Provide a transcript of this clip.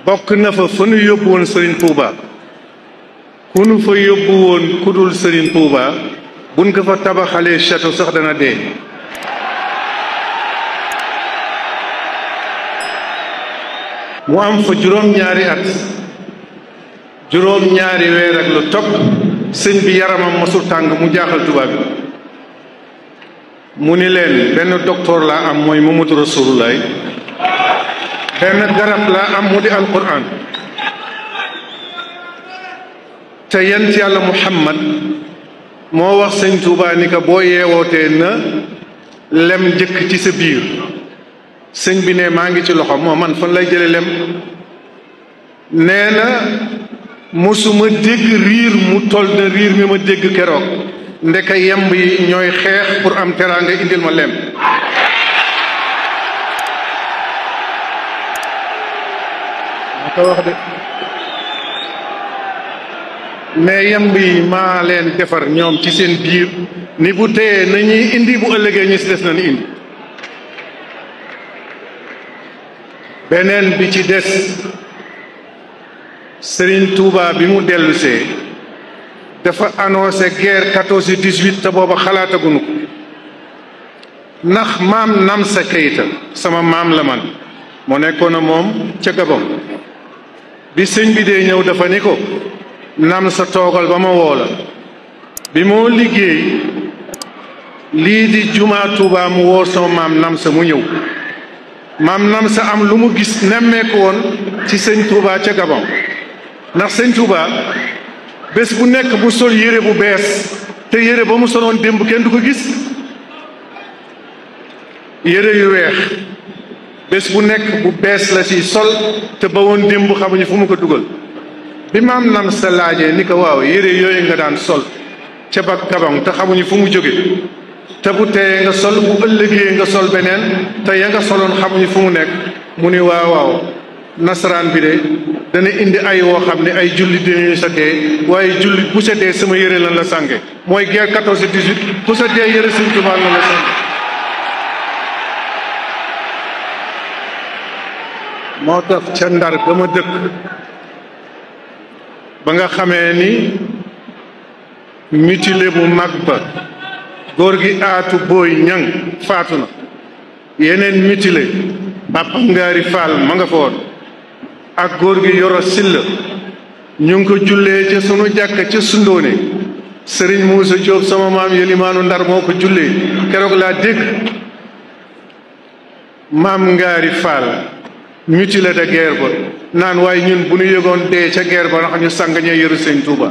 bokk na fa nu yóbbu woon Serigne Touba ku nu fa yóbbu woon ku dul Serigne Touba buñ ko fa tabaxalee château sax dana dee. mu am fa juróom-ñaari at juróom-ñaari weer ak lu topp sëñ bi yaramam masul tàng mu jaaxal tubaab bi mu ni leen benn docteur laa am mooy Muhammadu Rasulullah benn garab laa am mu di alquran te yent yàlla Muhammad moo wax sëñ Tuubaa ni ko boo yeewootee na lem njëkk ci sa biir sëñ bi ne maa ngi ci loxo moo man fan lay jële lem nee na mosuma dégg riir mu toll na riir mi ma dégg keroog ndeka yemb yi ñooy xeex pour am teraanga indil ma lem maa ko wax de mais yemb yi maa leen defar ñoom ci seen biir ni bu téyee nañuy indi bu ëllëgee ñu si des nañu indi beneen bi ci des Serigne Touba bi mu dellusee dafa annoncé guerre 14-18 te booba xalaataguñu ko ndax maam Namsa Keïta sama maam la man moo nekkoon a moom ca Gabon bi sëñ bi dee ñëw dafa ni ko Namsa toogal ba ma woo la bi moo liggéey lii di jumaa Touba mu woo sama maam Namsa mu ñëw maam Namsa am lu mu gis nemmeeku woon ci sëñ Touba ca Gabon ndax sëñ Touba bés bu nekk bu sol yére bu bees te yére ba mu soloon démb kenn du ko gis yére yu weex bés bu nekk bu bees la ci sol te ba woon démb xamuñu fu mu ko dugal bi maam Namsa laajee ni ko waaw yére yooyu nga daan sol ca ba Gabon te xamuñu fu mu jóge te bu teyee nga sol bu ëllëgee nga sol beneen te ya nga soloon xamuñu fu mu nekk mu ni waaw nasaraan bi de dana indi ay woo xam ne ay jullit dinañu sa dee waaye jullit bu sa dee sama yére lan la sànge mooy guerre 14-18 bu sa dee yére Sëñ Tuubaa lan la sànge moo tax ca Ndar ba ma dëkk ba nga xamee ni mutilé bu mag ba góor gi aatu booy ñang faatu na yeneen mutilé Papa Ngaari Faal ma nga fa woon ak góor gi Yoro Silla ñu ngi ko jullee ca sunu jàkk ca Sundoone Sëriñ Muusa Jóob sama maam Yelimaanu Ndar moo ko jullee keroog laa dégg maam Ngaari Faal mutilé de guerre ba naan waaye ñun bu ñu yëgoon dee ca guerre ba ndax ñu sàng ñee yëru Sëñ Tuuba